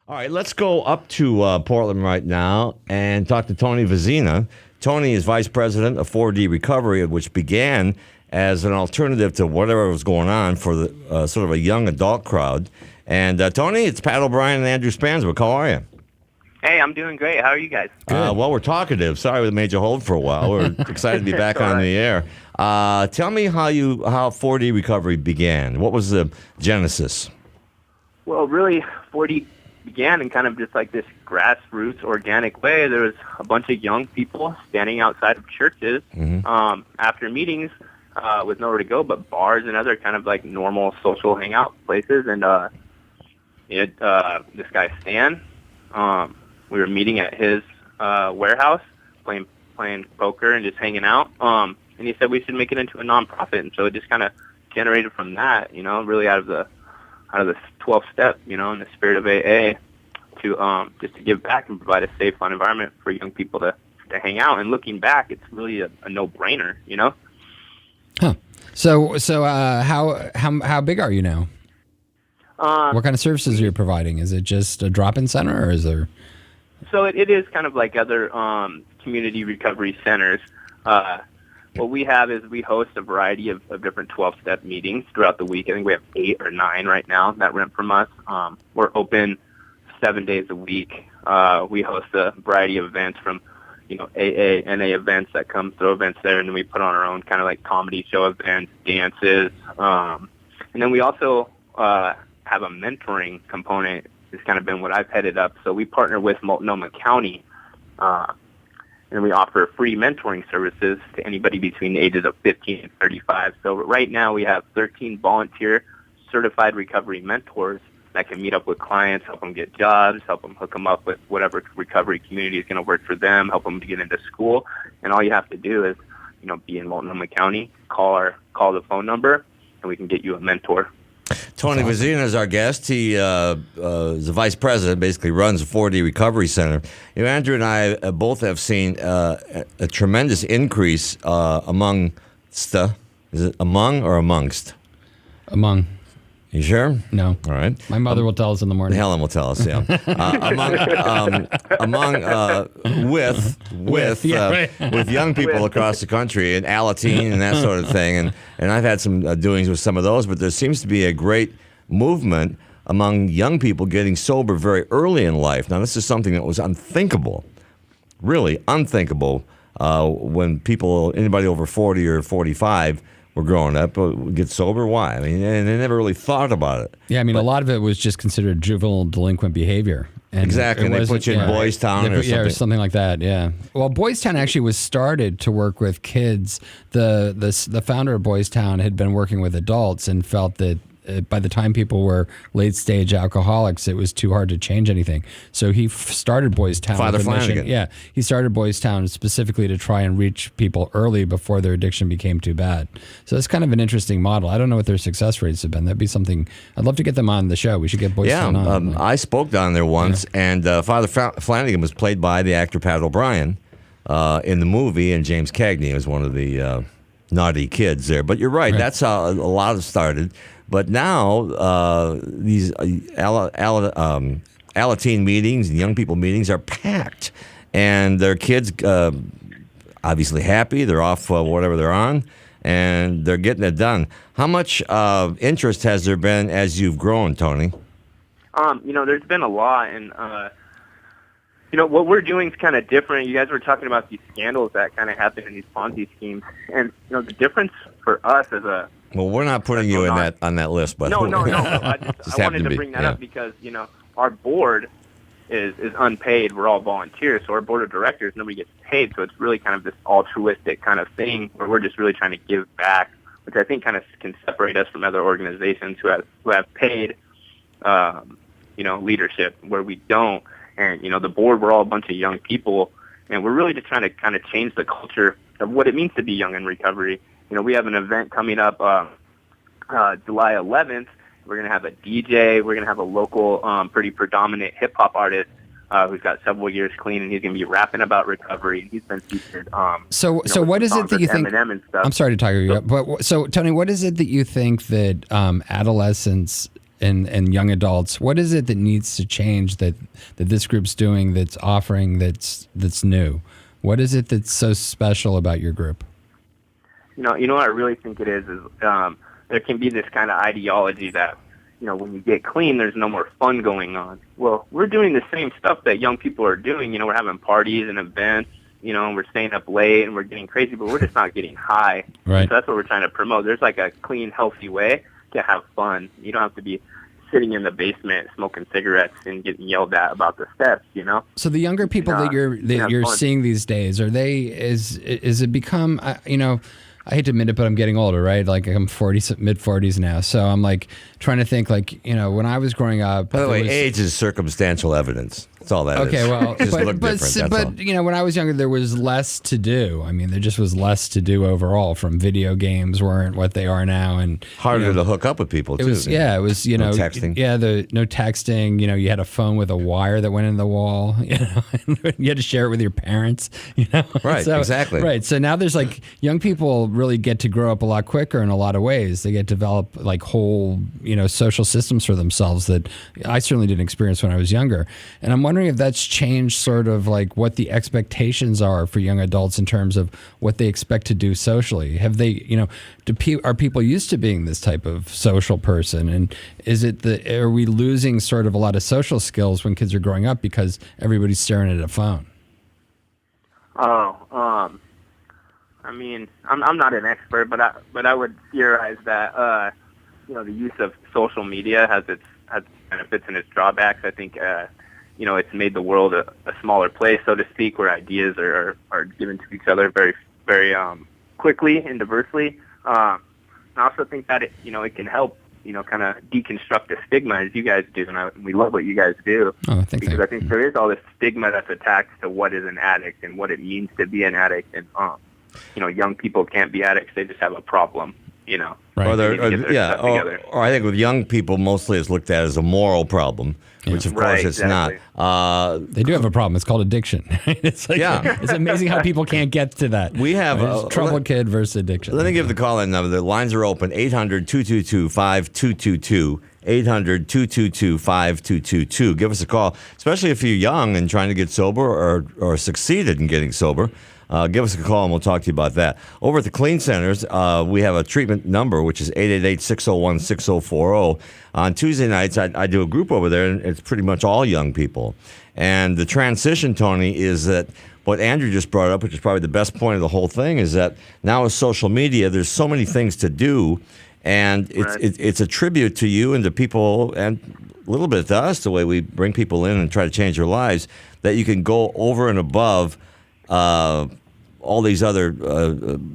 All right, let's go up to Portland right now and talk to Tony Vezina. Tony is vice president of 4D Recovery, which began as an alternative to whatever was going on for the sort of a young adult crowd. And Tony, it's Pat O'Brien and Andrew Spanswick. How are you? Hey, I'm doing great. How are you guys? Well, we're talkative. Sorry we made you hold for a while. We're excited to be back on the air. Tell me how 4D Recovery began. What was the genesis? Well, really, 4D began in kind of just like this grassroots, organic way. There was a bunch of young people standing outside of churches after meetings with nowhere to go but bars and other kind of like normal social hangout places. And this guy, Stan, we were meeting at his warehouse, playing poker and just hanging out. And he said we should make it into a nonprofit. And so it just kind of generated from that, really out of the 12 step, in the spirit of AA, to just to give back and provide a safe, fun environment for young people to hang out. And looking back, it's really a no-brainer, Huh. So how big are you now? What kind of services are you providing? Is it just a drop-in center, or is there? So it is kind of like other community recovery centers. What we have is we host a variety of different 12-step meetings throughout the week. I think we have 8 or 9 right now that rent from us. We're open 7 days a week. We host a variety of events from, AA, NA events that come through events there, and then we put on our own kind of like comedy show events, dances. And then we also have a mentoring component. It's kind of been what I've headed up. So we partner with Multnomah County, and we offer free mentoring services to anybody between the ages of 15 and 35. So right now we have 13 volunteer certified recovery mentors that can meet up with clients, help them get jobs, help them hook them up with whatever recovery community is going to work for them, help them to get into school. And all you have to do is, be in Multnomah County, call the phone number, and we can get you a mentor. Tony Vezina is our guest. He is the vice president, basically runs a 4D Recovery Center. Andrew and I both have seen a tremendous increase amongst. Is it among or amongst? Among. You sure? No. All right. My mother will tell us in the morning. Helen will tell us, yeah. With young people across the country and Alateen and that sort of thing. And I've had some doings with some of those, but there seems to be a great movement among young people getting sober very early in life. Now, this is something that was unthinkable, really unthinkable, when anybody over 40 or 45 were growing up, get sober. Why? I mean, and they never really thought about it. Yeah, a lot of it was just considered juvenile delinquent behavior. And exactly, and they put you in Boys Town or something. Yeah, or something like that, yeah. Well, Boys Town actually was started to work with kids. The founder of Boys Town had been working with adults and felt that by the time people were late-stage alcoholics, it was too hard to change anything. So he started Boys Town. Father Flanagan. Yeah, he started Boys Town specifically to try and reach people early before their addiction became too bad. So it's kind of an interesting model. I don't know what their success rates have been. That'd be something. I'd love to get them on the show. We should get Boys Town on. I spoke down there once, and Father Flanagan was played by the actor Pat O'Brien in the movie, and James Cagney was one of the naughty kids there. But you're right. That's how a lot of it started. But now these Alateen meetings and young people meetings are packed, and their kids obviously happy. They're off whatever they're on, and they're getting it done. How much interest has there been as you've grown, Tony? There's been a lot, and what we're doing is kind of different. You guys were talking about these scandals that kind of happen in these Ponzi schemes, and the difference for us as a Well, we're not putting you on that list, but no. I wanted to bring that up because our board is unpaid. We're all volunteers, so our board of directors, nobody gets paid. So it's really kind of this altruistic kind of thing where we're just really trying to give back, which I think kind of can separate us from other organizations who have paid, leadership where we don't. And the board, we're all a bunch of young people, and we're really just trying to kind of change the culture of what it means to be young in recovery. We have an event coming up July 11th. We're going to have a DJ. We're going to have a local, pretty predominant hip-hop artist who's got several years clean, and he's going to be rapping about recovery. He's been featured. So what is it that you think? Eminem and stuff. I'm sorry to talk to you, but so Tony, what is it that you think that adolescents and young adults. What is it that needs to change that this group's doing that's offering that's new? What is it that's so special about your group? You know what I really think it is there can be this kind of ideology that, when you get clean, there's no more fun going on. Well, we're doing the same stuff that young people are doing. We're having parties and events, and we're staying up late and we're getting crazy, but we're just not getting high. Right. So that's what we're trying to promote. There's like a clean, healthy way to have fun. You don't have to be sitting in the basement smoking cigarettes and getting yelled at about the steps, So the younger people that you're seeing these days, is it become, I hate to admit it, but I'm getting older, right? Like I'm mid-40s now. So I'm like trying to think when I was growing up. By the way, age is circumstantial evidence. That's all that is. Okay, well, just look different, but when I was younger, there was less to do. I mean, there just was less to do overall. From video games weren't what they are now, and harder to hook up with people too. It was no texting. Yeah, no texting. You had a phone with a wire that went in the wall. And you had to share it with your parents. Right, exactly. Right. So now there's young people really get to grow up a lot quicker in a lot of ways. They get to develop whole social systems for themselves that I certainly didn't experience when I was younger. And I'm wondering if that's changed sort of what the expectations are for young adults in terms of what they expect to do socially. Have they, are people used to being this type of social person? And are we losing sort of a lot of social skills when kids are growing up because everybody's staring at a phone? I mean, I'm not an expert, but I would theorize that the use of social media has its benefits and its drawbacks. I think it's made the world a smaller place, so to speak, where ideas are given to each other very very quickly and diversely. I also think that it can help kind of deconstruct the stigma, as you guys do, and we love what you guys do. Oh, thanks. Because I think there is all this stigma that's attached to what is an addict and what it means to be an addict, and young people can't be addicts; they just have a problem. Right. Or I think with young people, mostly it's looked at as a moral problem, which of course it's not. They do have a problem. It's called addiction. It's it's amazing how people can't get to that. We have troubled kid versus addiction. Let me give the call-in number. The lines are open, 800-222-5222. 800-222-5222. Give us a call, especially if you're young and trying to get sober or succeeded in getting sober. Give us a call and we'll talk to you about that. Over at the Clean Centers, we have a treatment number, which is 888-601-6040. On Tuesday nights, I do a group over there, and it's pretty much all young people. And the transition, Tony, is that what Andrew just brought up, which is probably the best point of the whole thing, is that now with social media, there's so many things to do, and it's a tribute to you and to people, and a little bit to us, the way we bring people in and try to change their lives, that you can go over and above all these other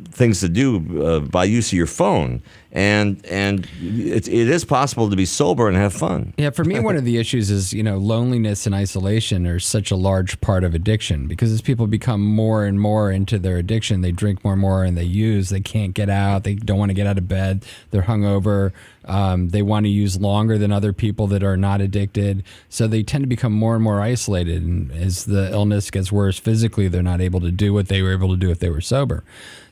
things to do by use of your phone, and it is possible to be sober and have fun. Yeah, for me, one of the issues is loneliness and isolation are such a large part of addiction, because as people become more and more into their addiction, they drink more and more and they use. They can't get out. They don't want to get out of bed. They're hungover. They want to use longer than other people that are not addicted. So they tend to become more and more isolated. And as the illness gets worse physically, they're not able to do what they were able to do if they were sober.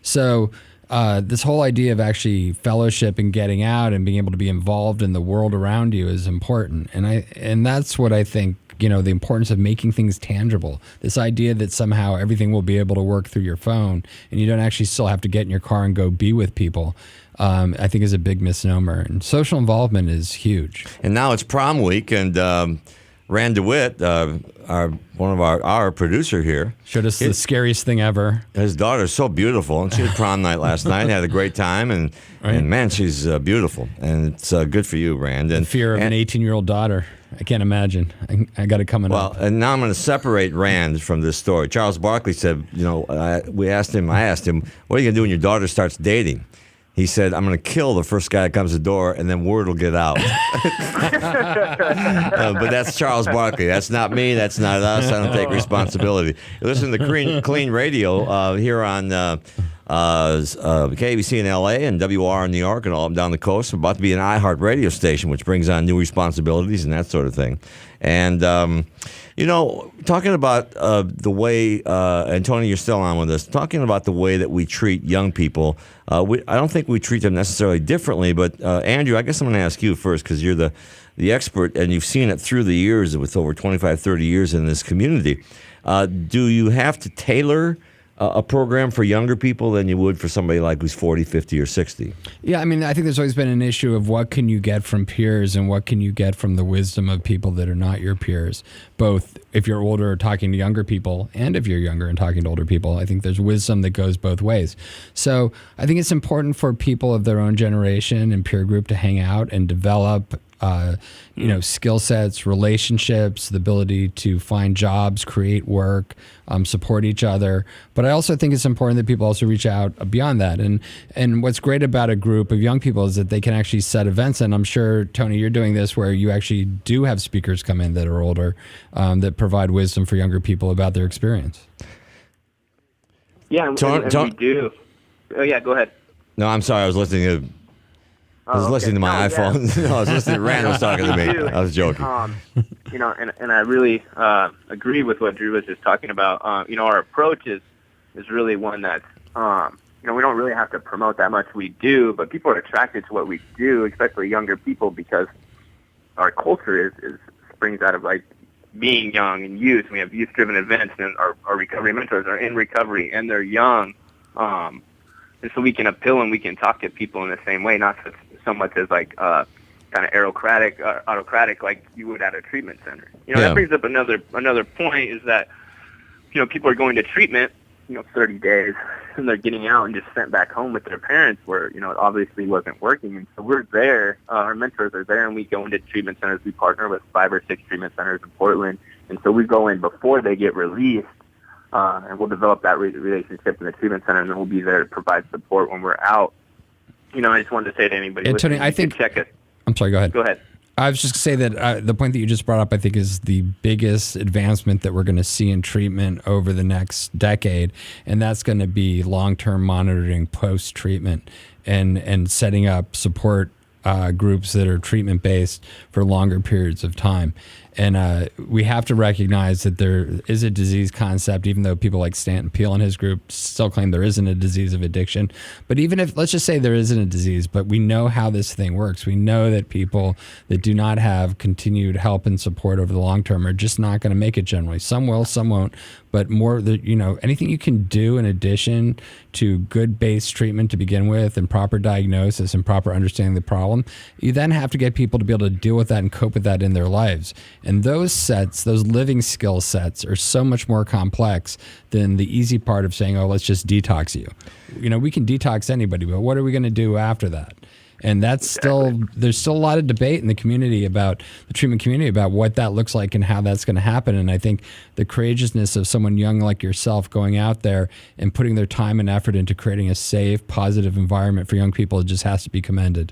So this whole idea of actually fellowship and getting out and being able to be involved in the world around you is important. And that's what I think, the importance of making things tangible. This idea that somehow everything will be able to work through your phone and you don't actually still have to get in your car and go be with people, I think is a big misnomer. And social involvement is huge. And now it's prom week, and Rand DeWitt, one of our producer here, showed us the scariest thing ever. His daughter's so beautiful, and she had prom night last night and had a great time, and man, she's beautiful, and it's good for you, Rand. And the fear of an 18-year-old daughter, I can't imagine. I got it coming up. Well, and now I'm going to separate Rand from this story. Charles Barkley said, I asked him, what are you going to do when your daughter starts dating? He said, I'm going to kill the first guy that comes to the door, and then word will get out. But that's Charles Barkley. That's not me. That's not us. I don't take responsibility. You listen to Clean Radio here on KBC in L.A. and WR in New York and all up and down the coast. We're about to be an iHeart radio station, which brings on new responsibilities and that sort of thing. And You know, talking about the way, and Tony, you're still on with us, talking about the way that we treat young people, I don't think we treat them necessarily differently, but Andrew, I guess I'm going to ask you first because you're the expert and you've seen it through the years with over 25, 30 years in this community. Do you have to tailor a program for younger people than you would for somebody like who's 40, 50, or 60? Yeah, I mean, I think there's always been an issue of what can you get from peers and what can you get from the wisdom of people that are not your peers, both if you're older talking to younger people and if you're younger and talking to older people. I think there's wisdom that goes both ways. So I think it's important for people of their own generation and peer group to hang out and develop skill sets, relationships, the ability to find jobs, create work, support each other. But I also think it's important that people also reach out beyond that. And what's great about a group of young people is that they can actually set events. And I'm sure, Tony, you're doing this where you actually do have speakers come in that are older that provide wisdom for younger people about their experience. Yeah, and we do. Oh, yeah, go ahead. No, I'm sorry. I was listening to... I was listening to my iPhone. No, I was listening to Rand was talking to me. I was joking. And I really agree with what Drew was just talking about. Our approach is really one that's, we don't really have to promote that much. We do, but people are attracted to what we do, especially younger people, because our culture is springs out of like being young and youth. We have youth-driven events, and our recovery mentors are in recovery, and they're young. And so we can appeal and we can talk to people in the same way, not so much as like kind of autocratic like you would at a treatment center. That brings up another point is that, people are going to treatment, 30 days, and they're getting out and just sent back home with their parents where, it obviously wasn't working. And so we're there, our mentors are there, and we go into treatment centers. We partner with 5 or 6 treatment centers in Portland. And so we go in before they get released. And we'll develop that relationship in the treatment center, and then we'll be there to provide support when we're out. I just wanted to say to anybody, Tony, I think check it. I'm sorry. Go ahead. Go ahead. I was just going to say that the point that you just brought up, I think, is the biggest advancement that we're going to see in treatment over the next decade, and that's going to be long-term monitoring post-treatment and setting up support groups that are treatment-based for longer periods of time. And we have to recognize that there is a disease concept, even though people like Stanton Peele and his group still claim there isn't a disease of addiction. But even if, let's just say there isn't a disease, but we know how this thing works. We know that people that do not have continued help and support over the long term are just not going to make it generally. Some will, some won't. But more, anything you can do in addition to good base treatment to begin with and proper diagnosis and proper understanding of the problem, you then have to get people to be able to deal with that and cope with that in their lives. And those living skill sets are so much more complex than the easy part of saying, oh, let's just detox you. We can detox anybody, but what are we going to do after that? And there's still a lot of debate in the community about the treatment community about what that looks like and how that's going to happen. And I think the courageousness of someone young like yourself going out there and putting their time and effort into creating a safe, positive environment for young people just has to be commended.